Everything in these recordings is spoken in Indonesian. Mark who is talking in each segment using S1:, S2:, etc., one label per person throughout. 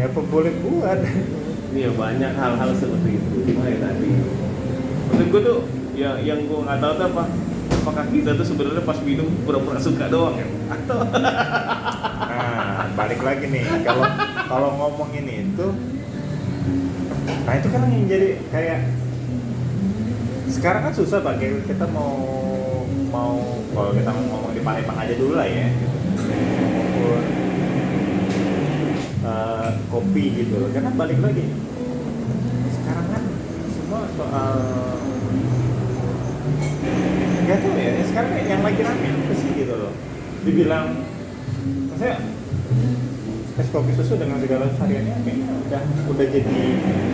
S1: Apa boleh buat?
S2: Iya banyak hal-hal seperti itu. Gimana ya tadi? Maksud gue tuh yang gue nggak tahu tuh apakah kita tuh sebenarnya pas minum pura-pura suka doang ya? Atau
S1: Nah, balik lagi nih, kalau ngomongin itu, nah itu kan yang jadi kayak sekarang kan susah bagi kita mau kalau kita ngomong di Palembang aja dulu lah ya, gitu. Maupun kopi gitu, karena balik lagi sekarang kan semua soal nggak tahu ya, sekarang yang lagi rame apa sih gitu loh, dibilang maksudnya es kopi susu dengan segala variannya kayaknya udah jadi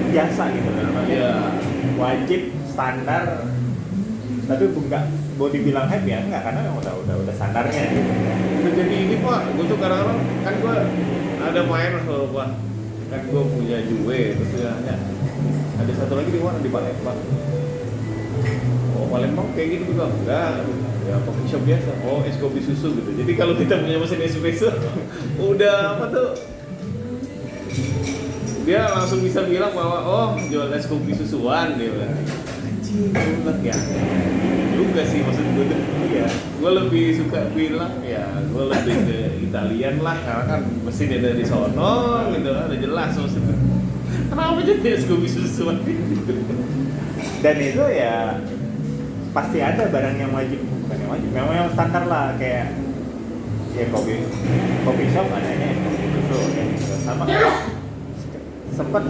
S1: biasa gitu kan,
S2: ya
S1: wajib standar, tapi enggak mau dibilang hype ya enggak, karena memang udah standarnya gitu.
S2: udah jadi ini pak. Gue tuh kadang-kadang kan gue ada main kalau pak kan gue punya Juwe terus ya ada satu lagi di mana di Palembang. Oh Palembang kayak gitu juga enggak. Ya coffee shop biasa. Oh es kopi susu gitu. Jadi kalau kita punya mesin espresso udah apa tuh? Dia langsung bisa bilang bahwa oh jual es kopi susuan dia bilang. Anjing, gue bilang ya juga sih maksud gue tuh. Iya, gue lebih suka bilang ya gue lebih ke Italian lah karena kan mesinnya dari sono gitu kan udah jelas maksudnya. Kenapa jadi es kopi susuan gitu?
S1: Dan itu ya pasti ada barang yang wajib, bukan yang wajib, memang yang standar lah, kayak ya kopi shop adanya es kopi susu kayak gitu. Sama sempet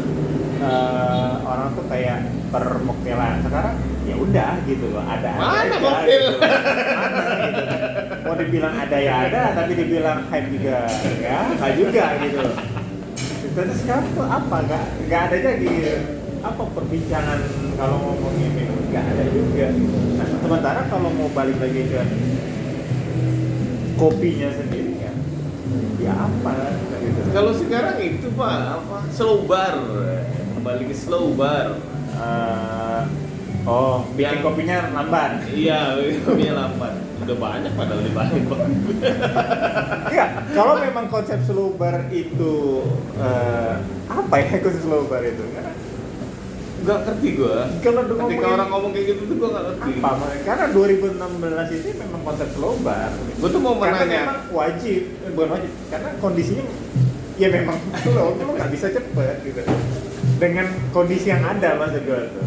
S1: orang tuh kayak permokelan, sekarang ya udah gitu loh, ada
S2: Mana
S1: aja
S2: moktil?
S1: gitu. Mana gitu kan, mau dibilang ada ya ada, tapi dibilang hype juga ya nggak juga gitu loh. Terus sekarang tuh apa, nggak ada jadi apa perbincangan kalau ngomongin minum, nggak ada juga. Nah, sementara kalau mau balik lagi ke kopinya sendiri ya apa gitu.
S2: Kalau sekarang itu pak apa slow bar, kembali ke slow bar.
S1: Bikin kopinya lambat.
S2: Iya, kopinya lambat. Udah banyak padahal di Palembang.
S1: Iya, kalau memang konsep slow bar itu apa ya konsep slow bar itu?
S2: Nggak ngerti gua.
S1: Kalau
S2: Ketika orang ngomong kayak gitu tuh gua nggak ngerti.
S1: apa? Karena 2016 itu memang konsep slow bar.
S2: Gua tuh mau
S1: Karena
S2: menanya.
S1: memang wajib, bukan wajib, karena kondisinya ya memang slow, lu nggak bisa cepet gitu. Dengan kondisi yang ada maksud gue tuh.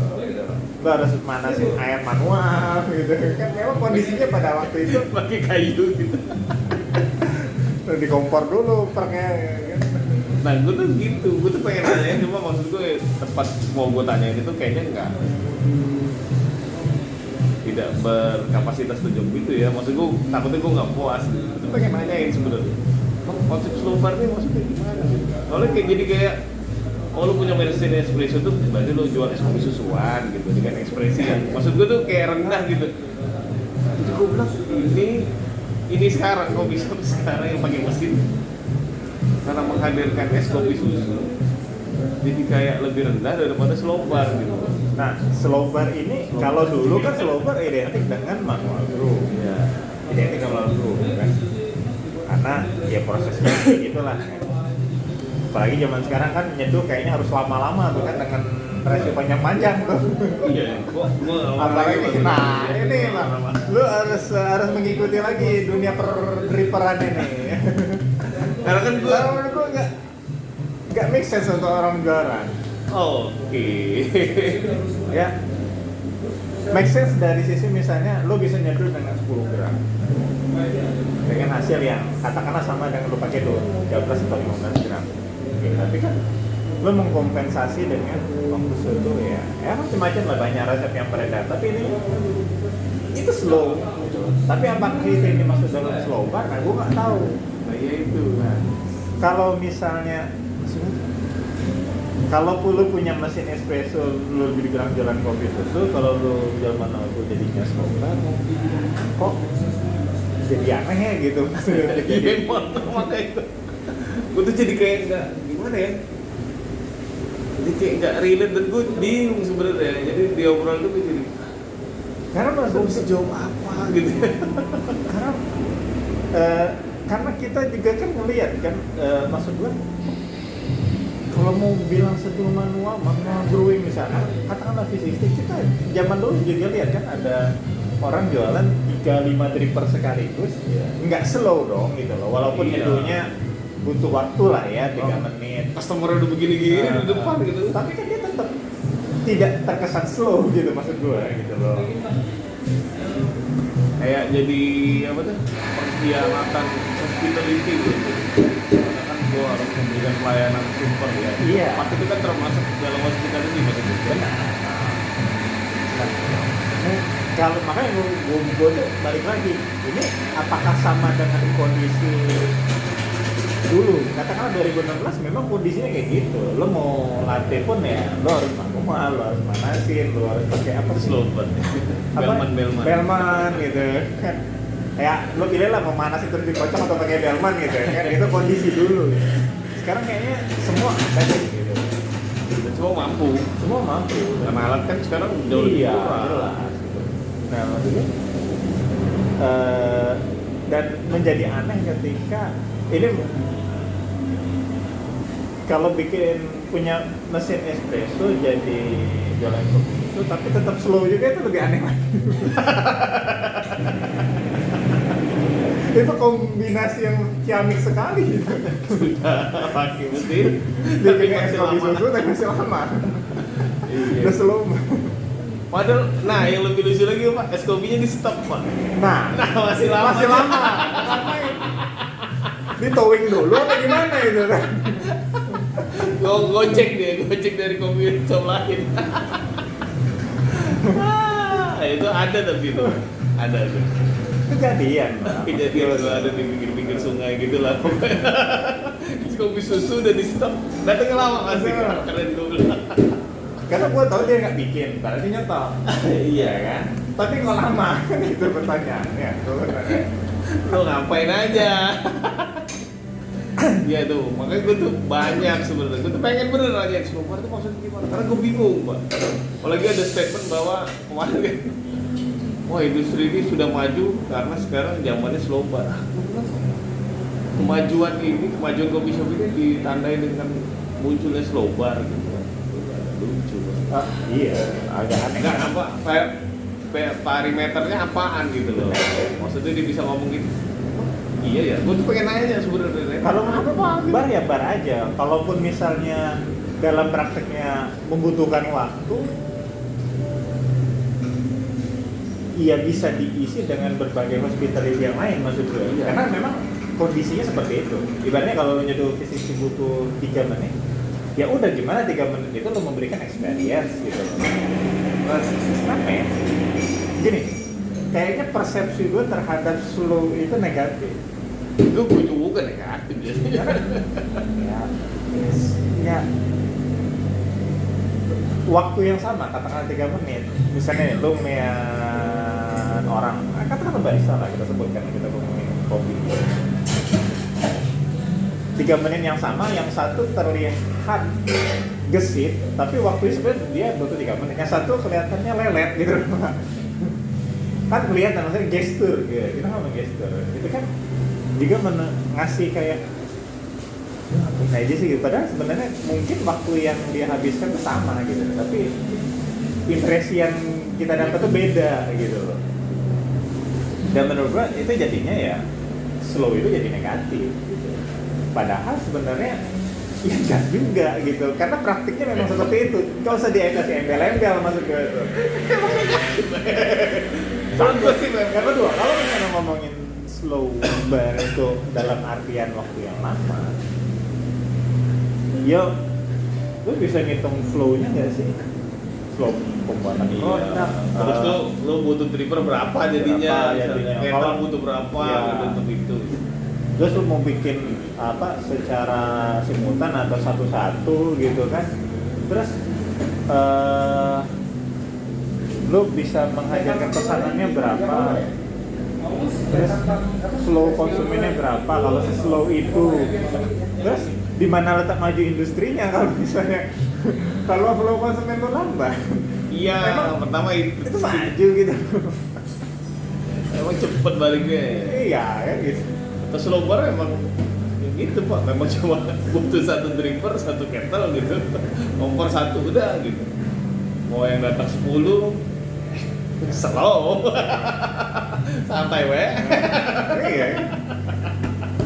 S1: Lu harus manasin air manual gitu. Kan memang kondisinya pada waktu itu
S2: Pakai kayu gitu.
S1: di kompor dulu pernya kan.
S2: Nah, gue tuh gitu, gue tuh pengen nanya, cuma maksud gue tempat mau gue tanyain itu kayaknya tidak berkapasitas untuk jawab gitu ya. Maksud gue takutnya gue nggak puas. Gue tuh pengen nanyain sebenarnya. Konsep slow bar ini maksudnya gimana gitu? Soalnya kayak jadi kayak oh lu punya mesin espresso tuh berarti lu jual es kopi susuan gitu dengan ekspresi yang maksud gue tuh kayak rendah gitu. Jadi gue bilang ini sekarang kopi shop sekarang yang pakai mesin karena menghadirkan es kopi susu jadi kayak lebih rendah daripada slow bar gitu.
S1: Nah, slow bar ini kalau dulu kan slow bar identik dengan manual brew.
S2: Ya.
S1: Identik dengan manual brew kan. Karena ya prosesnya gitulah. Apalagi zaman sekarang kan nyeduh kayaknya harus lama-lama tuh kan dengan resep panjang-panjang tuh.
S2: Iya, gua
S1: Apalagi nah ini lah, lu harus mengikuti lagi dunia dripperan ini.
S2: karena kan gua
S1: nggak make sense untuk orang jualan.
S2: oke.
S1: Ya, make sense dari sisi misalnya lu bisa nyeduh dengan 10 gram dengan hasil yang katakanlah sama dengan lu pakai 12 atau 15 gram. Oke, tapi kan lu mengkompensasi dengan waktu susu ya macam-macam lah, banyak resep yang beredar, tapi ini itu slow. Tapi apakah itu yang dimaksud dalam slow bar? Nah, gue nggak tahu.
S2: Nah, ya itu.
S1: Nah, kalau misalnya kalau lu punya mesin espresso, lu lebih dibilang jualan kopi susu, kalau lu jual mana lu jadinya slow bar, kok jadi aneh ya gitu.
S2: Iya, makanya itu. Gue tuh jadi kayak nggak gimana ya? Jadi kayak nggak relate dan gue bingung sebenarnya. Jadi di obrolan tuh gue jadi
S1: Karena
S2: gue
S1: maksud
S2: bisa jawab apa gitu.
S1: karena kita juga kan ngelihat kan, maksud gua kalau mau bilang sebelum manual brewing misalnya, katakanlah V60, kita zaman dulu juga lihat kan ada orang jualan 3-5 dripper sekaligus, nggak slow dong gitu loh, walaupun
S2: Iya.
S1: itunya butuh waktu lah ya 3 menit.
S2: Customer udah begini-gini di depan gitu.
S1: Tapi kan dia tetap tidak terkesan slow gitu maksud gue gitu loh.
S2: Kayak jadi apa tuh? Pengkhianatan hospitality gitu. Karena kan gua harus memberikan pelayanan super ya.
S1: Iya.
S2: Tapi itu kan termasuk dalam hospitality maksudnya.
S1: Benar. Nah, kalau makanya gue tuh balik lagi, ini apakah sama dengan kondisi dulu? Katakanlah 2016 memang kondisinya kayak gitu. Lo mau latih pun ya, lo harus manual, lo harus manasin, lo harus pakai apa sih?
S2: Slow banget. Belman.
S1: Gitu. Kayak lo pilih lah mau manasin terus dikocok atau pakai Belman gitu kan. Itu kondisi dulu. Sekarang kayaknya semua ada gitu.
S2: Dan semua mampu.
S1: Semua mampu.
S2: Karena alat kan sekarang jauh lebih
S1: Iya,
S2: murah.
S1: jelas. Nah, maksudnya dan menjadi aneh ketika ini kalau bikin punya mesin espresso jadi jualan kopi itu tapi tetap slow juga, itu lebih aneh lagi. Itu kombinasi yang ciamik sekali gitu.
S2: Sudah pakai mesin.
S1: Bikin
S2: Tapi
S1: es
S2: masih
S1: kopi
S2: lama.
S1: susu tapi masih lama.
S2: Iya.
S1: Udah slow.
S2: Padahal, nah yang lebih lucu lagi Pak, es kopinya di stop Pak.
S1: Nah,
S2: Masih lama.
S1: Masih lama. Ngapain? Di towing dulu atau gimana itu kan?
S2: Gojek dari kopi shop lain. Itu ada tapi itu. Ada tuh.
S1: Kejadian. Pak.
S2: Kejadian itu ada di pinggir-pinggir sungai gitu lah. Kopi susu udah di stop. Datangnya lama pasti keren gue bilang.
S1: Karena gue tau dia nggak bikin, berarti nyetok. Iya kan? Tapi kok lama? Kan itu pertanyaannya.
S2: Lo ngapain aja? Ya tuh, makanya gue tuh banyak sebenarnya. Gue tuh pengen bener nanya slow itu maksudnya gimana? Karena gue bingung, Pak. Apalagi ada statement bahwa kemarin kan, wah industri ini sudah maju karena sekarang zamannya slow bar. Kemajuan kopi shop ini ditandai dengan munculnya slow bar gitu. Lucu.
S1: Iya, agak aneh.
S2: Enggak apa, kayak parameternya apaan gitu loh. Maksudnya dia bisa ngomong gitu. Iya ya, gue tuh pengen nanya sebenarnya.
S1: Kalau menurut bar ya bar aja. Kalaupun misalnya dalam prakteknya membutuhkan waktu, iya bisa diisi dengan berbagai hospitality yang lain maksud gue.
S2: Iya.
S1: Karena memang kondisinya seperti itu. Ibaratnya kalau lo nyeduh fisik butuh 3 menit, ya udah gimana 3 menit itu lo memberikan experience gitu. Kenapa ya? Gini, kayaknya persepsi gue terhadap slow itu negatif.
S2: Gue juga negatif ya.
S1: Ya, waktu yang sama, katakanlah 3 menit. Misalnya lo mean orang, katakanlah barista lah kita sebutkan, kita ngomongin kopi. 3 menit yang sama, yang satu terlihat gesit, tapi waktunya sebenarnya dia butuh 3 menit. Yang satu kelihatannya lelet gitu. Kan kelihatan, maksudnya gestur gitu. Kita ngomong gestur. Itu kan juga ngasih kayak nah aja sih gitu. Padahal sebenarnya mungkin waktu yang dia habiskan itu sama gitu. Tapi impresi yang kita dapat tuh beda gitu loh. Dan menurut gua itu jadinya ya slow itu jadi negatif gitu. Padahal sebenarnya ya enggak juga gitu, karena praktiknya memang seperti itu. Gak usah dikasih embel-embel masuk ke itu. Yang kedua, kalau misalnya ngomongin slow bar itu dalam artian waktu yang lama, ya lu bisa ngitung flow-nya nggak sih? Flow pembuatan produk.
S2: Terus lo butuh dripper berapa jadinya?
S1: jadinya.
S2: Kettle
S1: Kalau-
S2: butuh berapa
S1: Iya.
S2: untuk itu?
S1: Terus lu mau bikin apa secara simultan atau satu-satu gitu kan? Terus lu bisa menghajarkan pesanannya berapa? Terus slow konsumennya berapa? Kalau slow itu, terus di mana letak maju industrinya kalau misalnya kalau flow konsumen lu lambat?
S2: Iya,
S1: Memang
S2: pertama
S1: itu maju gitu.
S2: Emang cepet baliknya.
S1: Iya kan gitu.
S2: Terus slow bar emang gitu pak, memang cuma butuh satu dripper, satu kettle gitu, kompor satu udah gitu. Mau yang datang 10 slow santai weh.
S1: Iya.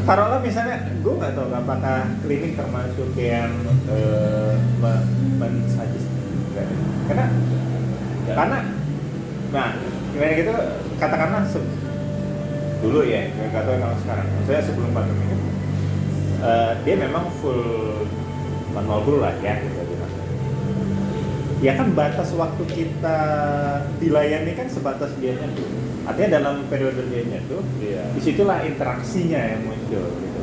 S1: Taruhlah misalnya, gue nggak tahu apakah cleaning termasuk yang mensuggest, karena nah gimana gitu, katakanlah dulu ya, nggak tahu kalau sekarang, saya sebelum pandemi ini dia memang full manual brew lah ya gitu. Ya kan batas waktu kita dilayani kan sebatas dianya tuh. Artinya dalam periode dianya tuh, disitulah interaksinya yang muncul gitu.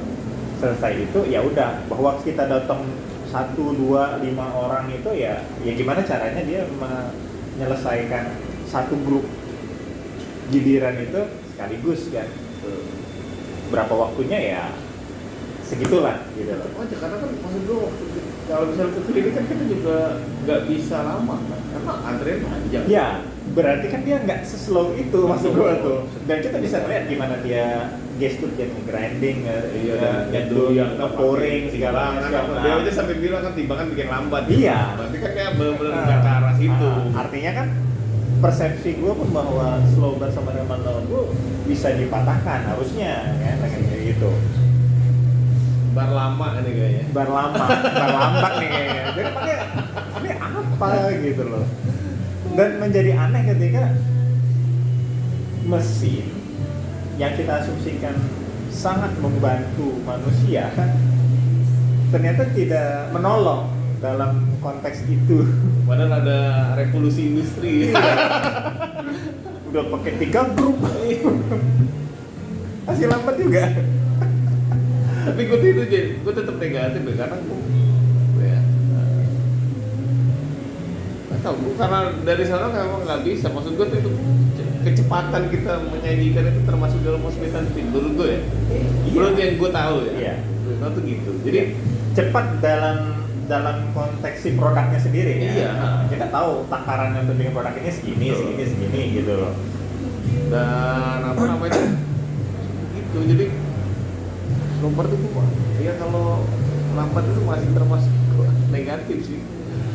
S1: Selesai itu ya udah, bahwa kita datang 1, 2, 5 orang itu ya gimana caranya dia menyelesaikan satu grup gidiran itu sekaligus kan. Berapa waktunya ya segitulah gitu loh.
S2: Tetap aja, karena kan maksud gue kalau misalnya ke klinik kan kita juga nggak bisa lama kan, karena antrian panjang.
S1: Ya, berarti kan dia nggak seslow itu maksud gue tuh. Dan kita bisa lihat gimana dia gestur dia grinding, yang pouring segala macam.
S2: Dia aja sampai bilang kan timbangan bikin lambat.
S1: Iya.
S2: Berarti kan kayak benar-benar ke arah situ.
S1: Artinya kan persepsi gue pun bahwa slow burn sama dengan manual brew bisa dipatahkan harusnya kan, kayak gitu.
S2: Bar lama ini kayaknya.
S1: Bar lambat nih kayaknya. Jadi makanya ini apa gitu loh. Dan menjadi aneh ketika mesin yang kita asumsikan sangat membantu manusia ternyata tidak menolong dalam konteks itu.
S2: Padahal ada revolusi industri.
S1: Udah pakai 3 grup. Masih lambat juga.
S2: Tapi gue tetap negatif ya, karena gue ya nggak tahu, gue karena dari sana memang nggak bisa. Maksud gue tuh itu kecepatan kita menyajikan itu termasuk dalam hospitality menurut gue ya. Menurut yang gue tahu ya.
S1: Iya.
S2: Menurut tuh gitu. Jadi
S1: cepat dalam konteks si produknya sendiri ya.
S2: Iya.
S1: Kita tahu takaran untuk bikin produk ini segini, segini gitu loh.
S2: Dan apa namanya gitu. Jadi nomor tuh ya kalau lambat itu masih termasuk negatif sih.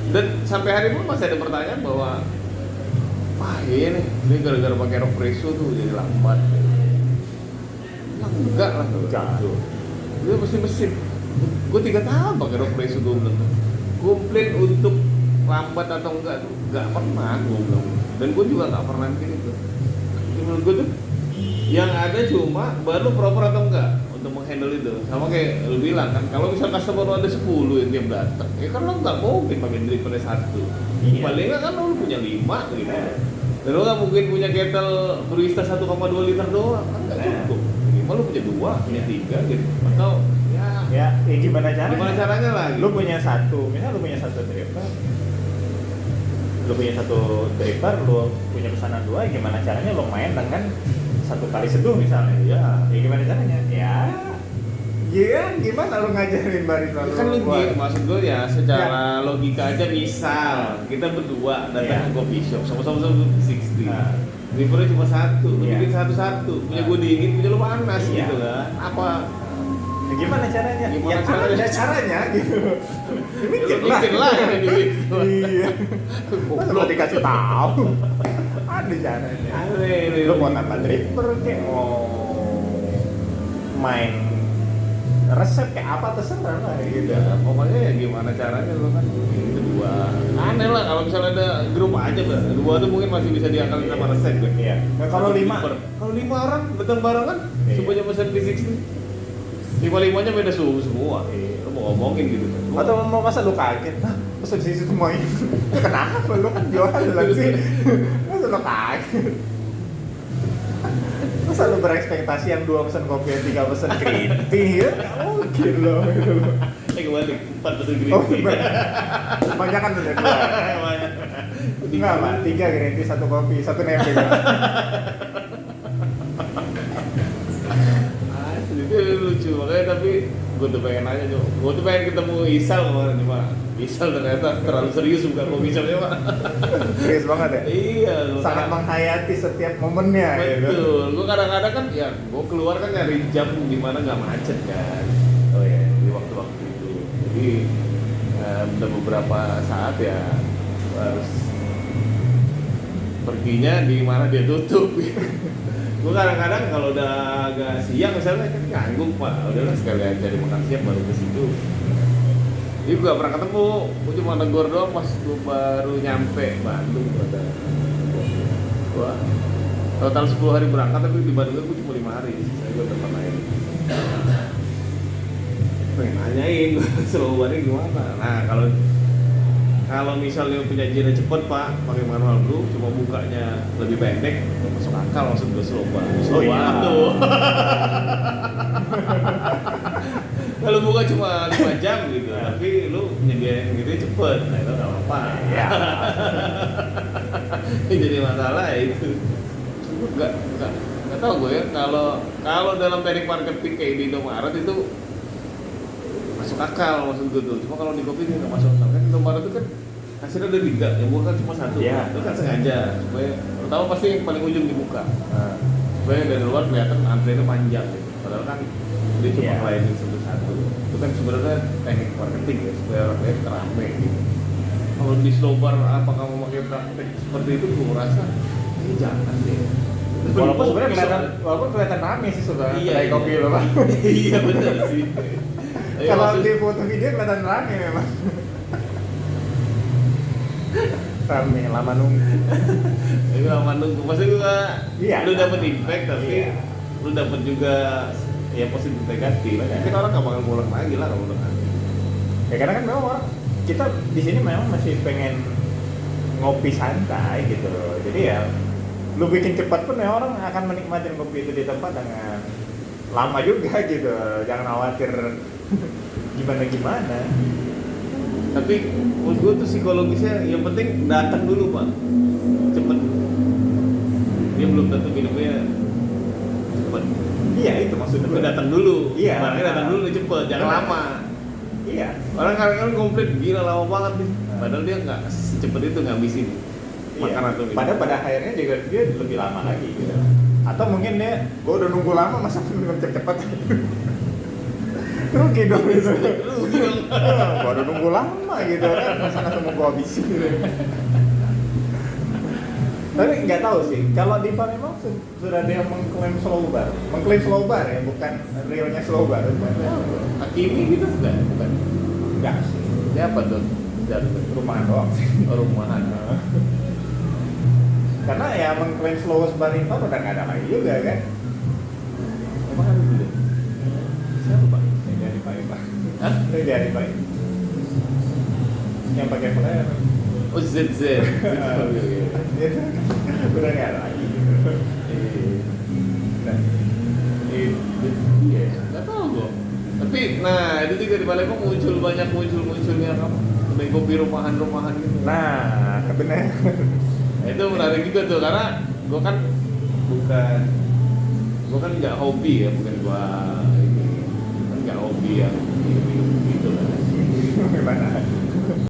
S2: Dan sampai hari ini masih ada pertanyaan bahwa wah ini gara-gara pakai rock presso tuh jadi lambat. Enggak lah, dia mesin. Gue 3 tahun pakai rock presso, gue bilang komplain untuk lambat atau enggak tuh nggak pernah gue bilang. Dan gue juga nggak pernah bikin itu. Menurut gue tuh yang ada cuma baru proper atau enggak untuk menghandle itu. Sama kayak lu bilang kan, kalau misal customer lu ada 10 yang tiap datang, ya kan lu nggak mungkin pakai drippernya 1.
S1: Iya.
S2: Paling nggak kan lu punya 5 gitu. Dan lu nggak mungkin punya kettle Brewista 1,2 liter doang, kan nggak cukup. Minimal lu punya 2, punya 3 gitu. Atau
S1: Ya gimana caranya?
S2: Gimana caranya lah? Gitu.
S1: Lu punya satu, misalnya lu punya satu dripper, lu punya pesanan 2, gimana caranya lu main dengan 1 kali seduh misalnya? Ya gimana caranya? Ya gimana lu ngajarin barista lu?
S2: Kan lu maksud gue ya secara logika aja, misal kita berdua datang ke coffee shop sama-sama 60. Drippernya cuma 1, lu bikin satu-satu, punya gue dingin, punya lu panas gitu kan. Apa?
S1: Gimana caranya?
S2: Gimana
S1: caranya gitu.
S2: Mikir lah ini duit.
S1: Iya. Masa lu dikasih tahu? Ada caranya. Lu mau tambah dripper kayak mau main resep kayak apa terserah lah gitu.
S2: Ya, pokoknya ya gimana caranya lu kan. Kedua, aneh lah kalau misalnya ada grup aja, dua tuh mungkin masih bisa diakalin sama resep kan.
S1: Iya. Nah, kalau 5
S2: orang datang barengan, semuanya pesan V60. 5-5-nya beda suhu semua. Lu mau ngomongin gitu.
S1: Atau mau masa lu kaget? Hah, pesan di situ semuanya. Kenapa lu kan jualan sih? Masa lu kaget? Masa lu berekspektasi yang 2 pesan kopi, yang 3 pesan green tea ya? Nggak mungkin loh gitu loh.
S2: Kebalik, 4 pesan green
S1: Oh,
S2: tea.
S1: banyak kan udah 2. Enggak lah, 3 green tea, 1 kopi, 1 nempe.
S2: Itu lucu, makanya tapi gue tuh pengen nanya juga, gue tuh pengen ketemu Isal kemarin, cuma Isal ternyata terlalu serius bukan kopi shopnya pak.
S1: Serius banget ya?
S2: Iya,
S1: sangat menghayati setiap momennya.
S2: Betul, gue kadang-kadang kan ya gue keluar kan nyari jam di mana nggak macet kan.
S1: Oh
S2: Jadi udah beberapa saat ya harus perginya di mana dia tutup. Gue kadang-kadang kalau udah agak siang misalnya kan nganggung pak, udahlah sekalian cari makan siang baru ke situ. Dia gak pernah ketemu, gue cuma negor doang pas gue baru nyampe Bandung pada. Wah, total 10 hari berangkat tapi di Bandung gue cuma 5 hari, saya gue tempat lain. Pengen nanyain seluruhnya gimana. Nah kalau misalnya penyajiannya cepet pak, pakai manual bro, cuma bukanya lebih pendek, masuk akal maksud gue slow banget.
S1: Oh iya.
S2: Tuh. Kalau buka cuma 5 jam gitu, tapi lu nyediain gitu cepet, nah itu nggak apa-apa.
S1: Ya.
S2: Jadi masalah ya itu. Nggak tahu gue ya. Kalau dalam teknik marketing kayak di Indomaret itu masuk akal maksud gue tuh. Cuma kalau di kopi ini nggak masuk akal. Kan Indomaret itu kan hasilnya ada 3, yang buka kan cuma 1.
S1: Iya.
S2: Itu kan sengaja supaya pertama pasti yang paling ujung dibuka. Supaya dari luar kelihatan antriannya panjang gitu. Padahal kan dia cuma
S1: Iya.
S2: melayani satu-satu. Itu kan sebenarnya teknik marketing ya supaya orang lihat terame gitu. Kalau di slow bar apa kamu pakai praktek seperti itu, gue rasa ini jangan deh.
S1: Walaupun sebenarnya kelihatan rame sih sebenarnya kedai kopi lo pak.
S2: Iya benar sih.
S1: Kalau di foto video kelihatan rame memang. Rame, lama nunggu.
S2: Itu lama nunggu. Maksudnya juga
S1: Iya.
S2: lu dapet impact tapi
S1: Iya.
S2: lu dapet juga ya positif negatif. Mungkin orang nggak bakal ngulang lagi lah kalau udah nanti.
S1: Ya karena kan memang orang kita di sini memang masih pengen ngopi santai gitu loh. Jadi ya lu bikin cepat pun ya orang akan menikmati kopi itu di tempat dengan lama juga gitu. Jangan khawatir gimana.
S2: Tapi menurut gue tuh psikologisnya yang penting datang dulu pak, cepet. Dia belum tentu minumnya cepet.
S1: Iya itu maksudnya.
S2: Tapi datang dulu.
S1: Iya.
S2: Barangnya datang dulu cepet, jangan
S1: Benar.
S2: lama.
S1: Iya.
S2: Orang kadang-kadang komplain gila lama banget nih. Padahal dia nggak secepat itu ngabisin makan atau minum.
S1: Pada akhirnya juga dia lebih lama lagi gitu. Atau mungkin dia, gua udah nunggu lama masa minum cepet. Rugi dong gitu.
S2: Rugi dong.
S1: Gua udah nunggu lama gitu kan, masa langsung mau gua habisin gitu. Tapi nggak tahu sih, kalau di Palembang sudah ada yang mengklaim slow bar ya, bukan realnya slow bar.
S2: Hakimi gitu bukan?
S1: Enggak sih,
S2: Siapa tuh?
S1: rumahan doang sih.
S2: Rumahan.
S1: Karena ya mengklaim slow bar impor udah nggak ada lagi juga kan.
S2: Emang ada dulu? Siapa pak?
S1: Yang dari Palembang.
S2: Hah?
S1: Yang dari Palembang. Yang pakai flare.
S2: Oh ZZ.
S1: Itu udah nggak ada lagi. Nah,
S2: Iya, nggak tahu gua. Tapi, nah itu juga di Palembang munculnya apa? Kedai kopi rumahan gitu.
S1: nah benar.
S2: Nah, itu menarik juga tuh karena gua kan nggak hobi ya, bukan gua ini, kan nggak hobi ya minum gitu lah.
S1: Gimana?